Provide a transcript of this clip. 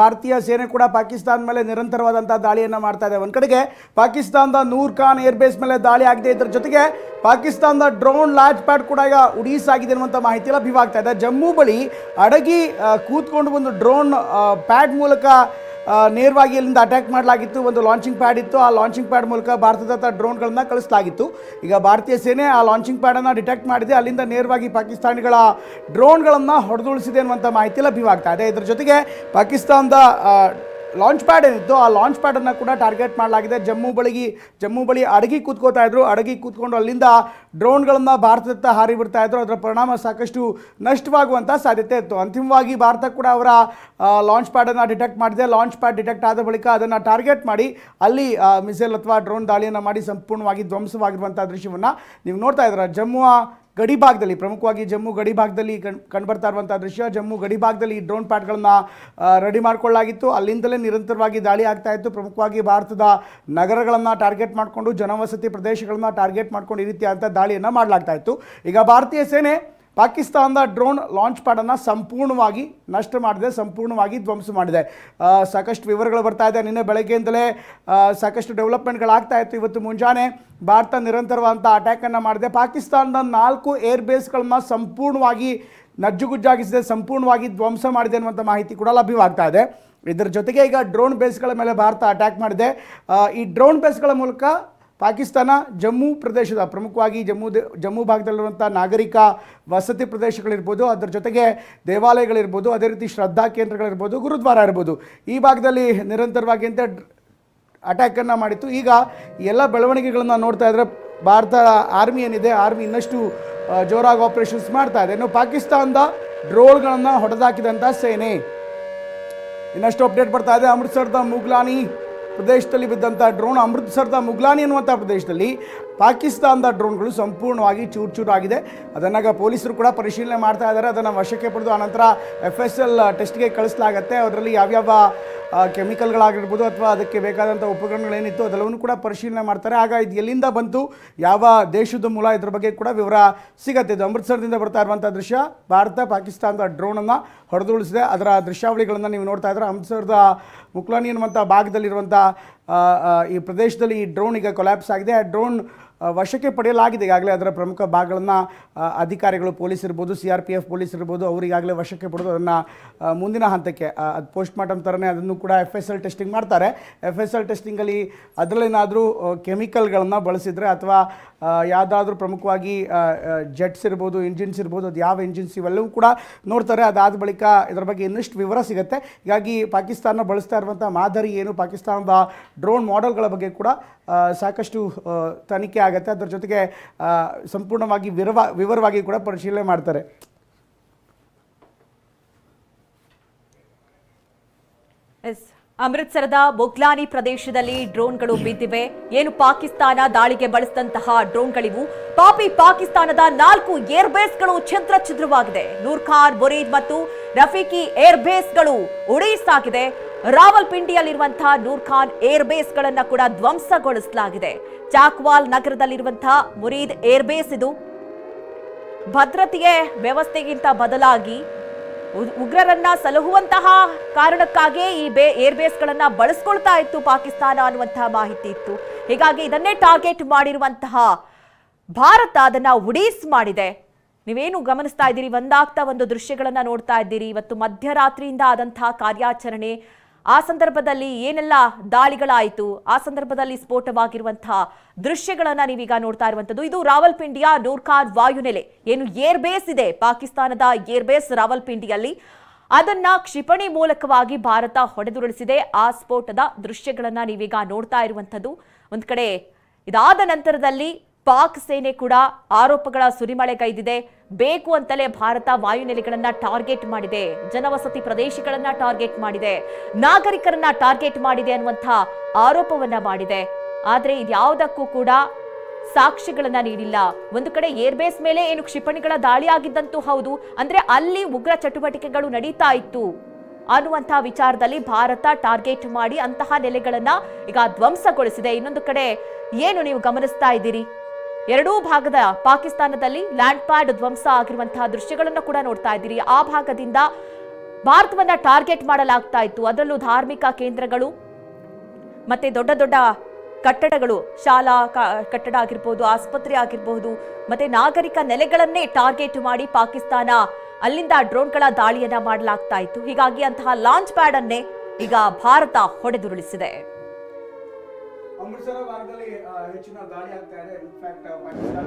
ಭಾರತೀಯ ಸೇನೆ ಕೂಡ ಪಾಕಿಸ್ತಾನ ಮೇಲೆ ನಿರಂತರವಾದಂತಹ ದಾಳಿಯನ್ನು ಮಾಡ್ತಾ ಇದೆ. ಒಂದು ಕಡೆಗೆ ಪಾಕಿಸ್ತಾನದ ನೂರ್ ಖಾನ್ ಏರ್ಬೇಸ್ ಮೇಲೆ ದಾಳಿ ಆಗಿದೆ. ಇದರ ಜೊತೆಗೆ ಪಾಕಿಸ್ತಾನದ ಡ್ರೋನ್ ಲಾಂಚ್ ಪ್ಯಾಡ್ ಕೂಡ ಈಗ ಉಡೀಸ್ ಆಗಿದೆ ಅನ್ನುವಂಥ ಮಾಹಿತಿ ಲಭ್ಯವಾಗ್ತಾ ಇದೆ. ಜಮ್ಮು ಬಳಿ ಅಡಗಿ ಕೂತ್ಕೊಂಡು ಒಂದು ಡ್ರೋನ್ ಪ್ಯಾಡ್ ಮೂಲಕ ನೇರವಾಗಿ ಇಲ್ಲಿಂದ ಅಟ್ಯಾಕ್ ಮಾಡಲಾಗಿತ್ತು. ಒಂದು ಲಾಂಚಿಂಗ್ ಪ್ಯಾಡ್ ಇತ್ತು. ಆ ಲಾಂಚಿಂಗ್ ಪ್ಯಾಡ್ ಮೂಲಕ ಭಾರತದ ಡ್ರೋನ್ಗಳನ್ನು ಕಳಿಸಲಾಗಿತ್ತು. ಈಗ ಭಾರತೀಯ ಸೇನೆ ಆ ಲಾಂಚಿಂಗ್ ಪ್ಯಾಡನ್ನು ಡಿಟೆಕ್ಟ್ ಮಾಡಿದೆ. ಅಲ್ಲಿಂದ ನೇರವಾಗಿ ಪಾಕಿಸ್ತಾನಿಗಳ ಡ್ರೋನ್ಗಳನ್ನು ಹೊಡೆದುಳಿಸಿದೆ ಅನ್ನುವಂಥ ಮಾಹಿತಿ ಲಭ್ಯವಾಗ್ತಾ ಇದೆ. ಇದರ ಜೊತೆಗೆ ಪಾಕಿಸ್ತಾನದ ಲಾಂಚ್ ಪ್ಯಾಡ್ ಏನಿತ್ತು ಆ ಲಾಂಚ್ ಪ್ಯಾಡನ್ನು ಕೂಡ ಟಾರ್ಗೆಟ್ ಮಾಡಲಾಗಿದೆ. ಜಮ್ಮು ಬಳಿ ಅಡಗಿ ಕೂತ್ಕೋತಾ ಇದ್ರು. ಅಡಗಿ ಕೂತ್ಕೊಂಡು ಅಲ್ಲಿಂದ ಡ್ರೋನ್ಗಳನ್ನು ಭಾರತದತ್ತ ಹಾರಿ ಬಿಡ್ತಾ ಇದ್ರು. ಅದರ ಪರಿಣಾಮ ಸಾಕಷ್ಟು ನಷ್ಟವಾಗುವಂಥ ಸಾಧ್ಯತೆ ಇತ್ತು. ಅಂತಿಮವಾಗಿ ಭಾರತ ಕೂಡ ಅವರ ಲಾಂಚ್ ಪ್ಯಾಡನ್ನು ಡಿಟೆಕ್ಟ್ ಮಾಡಿದೆ. ಲಾಂಚ್ ಪ್ಯಾಡ್ ಡಿಟೆಕ್ಟ್ ಆದ ಬಳಿಕ ಅದನ್ನು ಟಾರ್ಗೆಟ್ ಮಾಡಿ ಅಲ್ಲಿ ಮಿಸೈಲ್ ಅಥವಾ ಡ್ರೋನ್ ದಾಳಿಯನ್ನು ಮಾಡಿ ಸಂಪೂರ್ಣವಾಗಿ ಧ್ವಂಸವಾಗಿರುವಂಥ ದೃಶ್ಯವನ್ನು ನೀವು ನೋಡ್ತಾ ಇದ್ದೀರಾ. ಜಮ್ಮುವ ಗಡಿ ಭಾಗದಲ್ಲಿ, ಪ್ರಮುಖವಾಗಿ ಜಮ್ಮು ಗಡಿ ಭಾಗದಲ್ಲಿ ಕಂಡುಬರ್ತಾ ಇರುವಂಥ ದೃಶ್ಯ. ಜಮ್ಮು ಗಡಿ ಭಾಗದಲ್ಲಿ ಈ ಡ್ರೋನ್ ಪ್ಯಾಡ್ಗಳನ್ನು ರೆಡಿ ಮಾಡಿಕೊಳ್ಳಲಾಗಿತ್ತು. ಅಲ್ಲಿಂದಲೇ ನಿರಂತರವಾಗಿ ದಾಳಿ ಆಗ್ತಾ ಇತ್ತು. ಪ್ರಮುಖವಾಗಿ ಭಾರತದ ನಗರಗಳನ್ನು ಟಾರ್ಗೆಟ್ ಮಾಡಿಕೊಂಡು, ಜನವಸತಿ ಪ್ರದೇಶಗಳನ್ನು ಟಾರ್ಗೆಟ್ ಮಾಡ್ಕೊಂಡು ಈ ರೀತಿಯಾದಂಥ ದಾಳಿಯನ್ನು ಮಾಡಲಾಗ್ತಾ ಇತ್ತು. ಈಗ ಭಾರತೀಯ ಸೇನೆ ಪಾಕಿಸ್ತಾನದ ಡ್ರೋನ್ ಲಾಂಚ್ ಪ್ಯಾಡನ್ನು ಸಂಪೂರ್ಣವಾಗಿ ನಷ್ಟ ಮಾಡಿದೆ, ಸಂಪೂರ್ಣವಾಗಿ ಧ್ವಂಸ ಮಾಡಿದೆ. ಸಾಕಷ್ಟು ವಿವರಗಳು ಬರ್ತಾ ಇದೆ. ನಿನ್ನೆ ಬೆಳಗ್ಗೆಯಿಂದಲೇ ಸಾಕಷ್ಟು ಡೆವಲಪ್ಮೆಂಟ್ಗಳಾಗ್ತಾ ಇತ್ತು. ಇವತ್ತು ಮುಂಜಾನೆ ಭಾರತ ನಿರಂತರವಾದಂಥ ಅಟ್ಯಾಕನ್ನು ಮಾಡಿದೆ. ಪಾಕಿಸ್ತಾನದ 4 ಏರ್ಬೇಸ್ಗಳನ್ನು ಸಂಪೂರ್ಣವಾಗಿ ನಜ್ಜುಗುಜ್ಜಾಗಿಸಿದೆ, ಸಂಪೂರ್ಣವಾಗಿ ಧ್ವಂಸ ಮಾಡಿದೆ ಅನ್ನುವಂಥ ಮಾಹಿತಿ ಕೂಡ ಲಭ್ಯವಾಗ್ತಾ ಇದೆ. ಇದರ ಜೊತೆಗೆ ಈಗ ಡ್ರೋನ್ ಬೇಸ್ಗಳ ಮೇಲೆ ಭಾರತ ಅಟ್ಯಾಕ್ ಮಾಡಿದೆ. ಈ ಡ್ರೋನ್ ಬೇಸ್ಗಳ ಮೂಲಕ ಪಾಕಿಸ್ತಾನ ಜಮ್ಮು ಪ್ರದೇಶದ, ಪ್ರಮುಖವಾಗಿ ಜಮ್ಮು ಭಾಗದಲ್ಲಿರುವಂಥ ನಾಗರಿಕ ವಸತಿ ಪ್ರದೇಶಗಳಿರ್ಬೋದು, ಅದರ ಜೊತೆಗೆ ದೇವಾಲಯಗಳಿರ್ಬೋದು, ಅದೇ ರೀತಿ ಶ್ರದ್ಧಾ ಕೇಂದ್ರಗಳಿರ್ಬೋದು, ಗುರುದ್ವಾರ ಇರ್ಬೋದು, ಈ ಭಾಗದಲ್ಲಿ ನಿರಂತರವಾಗಿ ಅಂತ ಅಟ್ಯಾಕನ್ನು ಮಾಡಿತ್ತು. ಈಗ ಎಲ್ಲ ಬೆಳವಣಿಗೆಗಳನ್ನು ನೋಡ್ತಾ ಇದ್ದರೆ ಭಾರತ ಆರ್ಮಿ ಏನಿದೆ, ಆರ್ಮಿ ಇನ್ನಷ್ಟು ಜೋರಾಗಿ ಆಪರೇಷನ್ಸ್ ಮಾಡ್ತಾ ಇದೆ. ಇನ್ನು ಪಾಕಿಸ್ತಾನದ ಡ್ರೋನ್ಗಳನ್ನು ಹೊಡೆದಾಕಿದಂಥ ಸೇನೆ ಇನ್ನಷ್ಟು ಅಪ್ಡೇಟ್ ಬರ್ತಾ ಇದೆ. ಅಮೃತ್ಸರದ ಮುಗ್ಲಾನಿ ಪ್ರದೇಶದಲ್ಲಿ ಬಿದ್ದಂಥ ಡ್ರೋನ್, ಅಮೃತ್ಸರದ ಮುಗ್ಲಾನಿ ಅನ್ನುವಂಥ ಪ್ರದೇಶದಲ್ಲಿ ಪಾಕಿಸ್ತಾನದ ಡ್ರೋನ್ಗಳು ಸಂಪೂರ್ಣವಾಗಿ ಚೂರಾಗಿದೆ. ಅದನ್ನು ಪೊಲೀಸರು ಕೂಡ ಪರಿಶೀಲನೆ ಮಾಡ್ತಾ ಇದ್ದಾರೆ. ಅದನ್ನು ವಶಕ್ಕೆ ಪಡೆದು ಆನಂತರ FSL ಟೆಸ್ಟ್ಗೆ ಕಳಿಸಲಾಗುತ್ತೆ. ಅದರಲ್ಲಿ ಯಾವ್ಯಾವ ಕೆಮಿಕಲ್ಗಳಾಗಿರ್ಬೋದು ಅಥವಾ ಅದಕ್ಕೆ ಬೇಕಾದಂಥ ಉಪಕರಣಗಳೇನಿತ್ತು ಅದೆಲ್ಲವನ್ನೂ ಕೂಡ ಪರಿಶೀಲನೆ ಮಾಡ್ತಾರೆ. ಆಗ ಇದು ಎಲ್ಲಿಂದ ಬಂತು, ಯಾವ ದೇಶದ ಮೂಲ, ಇದ್ರ ಬಗ್ಗೆ ಕೂಡ ವಿವರ ಸಿಗುತ್ತೆ. ಇದು ಅಮೃತ್ಸರದಿಂದ ಬರ್ತಾ ಇರುವಂಥ ದೃಶ್ಯ. ಭಾರತ ಪಾಕಿಸ್ತಾನದ ಡ್ರೋನನ್ನು ಹೊಡೆದುಳಿಸಿದೆ. ಅದರ ದೃಶ್ಯಾವಳಿಗಳನ್ನು ನೀವು ನೋಡ್ತಾ ಇದ್ದಾರೆ. ಅಮೃತ್ಸರದ ಮುಕ್ಲಾನಿ ಅನ್ನುವಂಥ ಭಾಗದಲ್ಲಿರುವಂಥ ಈ ಪ್ರದೇಶದಲ್ಲಿ ಈ ಡ್ರೋನ್ ಈಗ ಕೊಲ್ಯಾಪ್ಸ್ ಆಗಿದೆ. ಆ ಡ್ರೋನ್ ವಶಕ್ಕೆ ಪಡೆಯಲಾಗಿದೆ. ಈಗಾಗಲೇ ಅದರ ಪ್ರಮುಖ ಭಾಗಗಳನ್ನು ಅಧಿಕಾರಿಗಳು, ಪೊಲೀಸ್ ಇರ್ಬೋದು, CRPF ಪೊಲೀಸ್ ಇರ್ಬೋದು, ಅವರು ಈಗಾಗಲೇ ವಶಕ್ಕೆ ಪಡೆದು ಅದನ್ನು ಮುಂದಿನ ಹಂತಕ್ಕೆ, ಅದು ಪೋಸ್ಟ್ ಮಾರ್ಟಮ್ ಥರನೇ ಅದನ್ನು ಕೂಡ FSL ಟೆಸ್ಟಿಂಗ್ ಮಾಡ್ತಾರೆ. FSL ಟೆಸ್ಟಿಂಗಲ್ಲಿ ಅದರಲ್ಲೇನಾದರೂ ಕೆಮಿಕಲ್ಗಳನ್ನು ಬಳಸಿದರೆ ಅಥವಾ ಯಾವುದಾದ್ರೂ ಪ್ರಮುಖವಾಗಿ ಜೆಟ್ಸ್ ಇರ್ಬೋದು, ಇಂಜಿನ್ಸ್ ಇರ್ಬೋದು, ಅದು ಯಾವ ಇಂಜಿನ್ಸ್ ಇವೆಲ್ಲವೂ ಕೂಡ ನೋಡ್ತಾರೆ. ಅದಾದ ಬಳಿಕ ಇದರ ಬಗ್ಗೆ ಇನ್ನಷ್ಟು ವಿವರ ಸಿಗುತ್ತೆ. ಹೀಗಾಗಿ ಪಾಕಿಸ್ತಾನ ಬಳಸ್ತಾ ಇರುವಂಥ ಮಾದರಿ ಏನು, ಪಾಕಿಸ್ತಾನದ ಡ್ರೋನ್ ಮಾಡೆಲ್ಗಳ ಬಗ್ಗೆ ಕೂಡ ಸಾಕಷ್ಟು ತನಿಖೆ ಆಗುತ್ತೆ. ಅದರ ಜೊತೆಗೆ ಸಂಪೂರ್ಣವಾಗಿ ವಿವರವಾಗಿ ಕೂಡ ಪರಿಶೀಲನೆ ಮಾಡ್ತಾರೆ. ಅಮೃತ್ಸರದ ಮುಗ್ಲಾನಿ ಪ್ರದೇಶದಲ್ಲಿ ಡ್ರೋನ್ಗಳು ಬಿದ್ದಿವೆ. ಏನು ಪಾಕಿಸ್ತಾನ ದಾಳಿಗೆ ಬಳಸಿದಂತಹ ಡ್ರೋನ್ಗಳಿವು. ಪಾಕಿಸ್ತಾನದ 4 ಏರ್ಬೇಸ್ಗಳು ಛಿದ್ರವಾಗಿದೆ. ನೂರ್ ಖಾನ್, ಮುರೀದ್ ಮತ್ತು ರಫೀಕಿ ಏರ್ಬೇಸ್ಗಳು ಉಡೀಸ್ ಆಗಿದೆ. ರಾವಲ್ಪಿಂಡಿಯಲ್ಲಿರುವಂತಹ ನೂರ್ ಖಾನ್ ಏರ್ಬೇಸ್ಗಳನ್ನ ಕೂಡ ಧ್ವಂಸಗೊಳಿಸಲಾಗಿದೆ. ಚಾಕ್ವಾಲ್ ನಗರದಲ್ಲಿರುವಂತಹ ಮುರೀದ್ ಏರ್ಬೇಸ್ ಇದು. ಭದ್ರತೆಯ ವ್ಯವಸ್ಥೆಗಿಂತ ಬದಲಾಗಿ ಉಗ್ರರನ್ನ ಸಲಹುವಂತಹ ಕಾರಣಕ್ಕಾಗಿ ಈ ಏರ್ಬೇಸ್ಗಳನ್ನ ಬಳಸ್ಕೊಳ್ತಾ ಇತ್ತು ಪಾಕಿಸ್ತಾನ ಅನ್ನುವಂತಹ ಮಾಹಿತಿ ಇತ್ತು. ಹೀಗಾಗಿ ಇದನ್ನೇ ಟಾರ್ಗೆಟ್ ಮಾಡಿರುವಂತಹ ಭಾರತ ಅದನ್ನ ಉಡೀಸ್ ಮಾಡಿದೆ. ನೀವೇನು ಗಮನಿಸ್ತಾ ಇದ್ದೀರಿ, ಒಂದಾಗ್ತಾ ಒಂದು ದೃಶ್ಯಗಳನ್ನ ನೋಡ್ತಾ ಇದ್ದೀರಿ. ಇವತ್ತು ಮಧ್ಯರಾತ್ರಿಯಿಂದ ಆದಂತಹ ಕಾರ್ಯಾಚರಣೆ, ಆ ಸಂದರ್ಭದಲ್ಲಿ ಏನೆಲ್ಲ ದಾಳಿಗಳಾಯಿತು, ಆ ಸಂದರ್ಭದಲ್ಲಿ ಸ್ಫೋಟವಾಗಿರುವಂತಹ ದೃಶ್ಯಗಳನ್ನ ನೀವೀಗ ನೋಡ್ತಾ ಇರುವಂತದ್ದು. ಇದು ರಾವಲ್ಪಿಂಡಿಯ ನೂರ್ ಖಾನ್ ವಾಯುನೆಲೆ, ಏನು ಏರ್ ಬೇಸ್ ಇದೆ, ಪಾಕಿಸ್ತಾನದ ಏರ್ ಬೇಸ್ ರಾವಲ್ಪಿಂಡಿಯಲ್ಲಿ, ಅದನ್ನ ಕ್ಷಿಪಣಿ ಮೂಲಕವಾಗಿ ಭಾರತ ಹೊಡೆದುರುಳಿಸಿದೆ. ಆ ಸ್ಫೋಟದ ದೃಶ್ಯಗಳನ್ನ ನೀವೀಗ ನೋಡ್ತಾ ಇರುವಂತದ್ದು. ಒಂದ್ ಕಡೆ ಇದಾದ ನಂತರದಲ್ಲಿ ಪಾಕ್ ಸೇನೆ ಕೂಡ ಆರೋಪಗಳ ಸುರಿಮಳೆಗೈದಿದೆ. ಬೇಕು ಅಂತಲೇ ಭಾರತ ವಾಯುನೆಲೆಗಳನ್ನ ಟಾರ್ಗೆಟ್ ಮಾಡಿದೆ, ಜನವಸತಿ ಪ್ರದೇಶಗಳನ್ನ ಟಾರ್ಗೆಟ್ ಮಾಡಿದೆ, ನಾಗರಿಕರನ್ನ ಟಾರ್ಗೆಟ್ ಮಾಡಿದೆ ಅನ್ನುವಂಥ ಆರೋಪವನ್ನ ಮಾಡಿದೆ. ಆದ್ರೆ ಇದ್ಯಾವುದಕ್ಕೂ ಕೂಡ ಸಾಕ್ಷಿಗಳನ್ನ ನೀಡಿಲ್ಲ. ಒಂದು ಕಡೆ ಏರ್ಬೇಸ್ ಮೇಲೆ ಏನು ಕ್ಷಿಪಣಿಗಳ ದಾಳಿ ಆಗಿದ್ದಂತೂ ಹೌದು, ಅಂದ್ರೆ ಅಲ್ಲಿ ಉಗ್ರ ಚಟುವಟಿಕೆಗಳು ನಡೀತಾ ಇತ್ತು ಅನ್ನುವಂತಹ ವಿಚಾರದಲ್ಲಿ ಭಾರತ ಟಾರ್ಗೆಟ್ ಮಾಡಿ ಅಂತಹ ನೆಲೆಗಳನ್ನ ಈಗ ಧ್ವಂಸಗೊಳಿಸಿದೆ. ಇನ್ನೊಂದು ಕಡೆ ಏನು ನೀವು ಗಮನಿಸ್ತಾ ಇದ್ದೀರಿ, ಎರಡೂ ಭಾಗದ ಪಾಕಿಸ್ತಾನದಲ್ಲಿ ಲ್ಯಾಂಡ್ ಪ್ಯಾಡ್ ಧ್ವಂಸ ಆಗಿರುವಂತಹ ದೃಶ್ಯಗಳನ್ನು ಕೂಡ ನೋಡ್ತಾ ಇದ್ದೀರಿ. ಆ ಭಾಗದಿಂದ ಭಾರತವನ್ನ ಟಾರ್ಗೆಟ್ ಮಾಡಲಾಗ್ತಾ ಇತ್ತು. ಅದರಲ್ಲೂ ಧಾರ್ಮಿಕ ಕೇಂದ್ರಗಳು ಮತ್ತೆ ದೊಡ್ಡ ದೊಡ್ಡ ಕಟ್ಟಡಗಳು, ಶಾಲಾ ಕಟ್ಟಡ ಆಗಿರ್ಬೋದು, ಆಸ್ಪತ್ರೆ ಆಗಿರಬಹುದು, ಮತ್ತೆ ನಾಗರಿಕ ನೆಲೆಗಳನ್ನೇ ಟಾರ್ಗೆಟ್ ಮಾಡಿ ಪಾಕಿಸ್ತಾನ ಅಲ್ಲಿಂದ ಡ್ರೋನ್ಗಳ ದಾಳಿಯನ್ನ ಮಾಡಲಾಗ್ತಾ ಇತ್ತು. ಹೀಗಾಗಿ ಅಂತಹ ಲಾಂಚ್ ಪ್ಯಾಡ್ ಅನ್ನೇ ಈಗ ಭಾರತ ಹೊಡೆದುರುಳಿಸಿದೆ. ಅಮೃತಸರ ಭಾಗದಲ್ಲಿ ಹೆಚ್ಚಿನ ದಾಳಿ ಆಗ್ತಾ ಇದೆ. ಇನ್ಫ್ಯಾಕ್ಟ್ ಪಾಕಿಸ್ತಾನ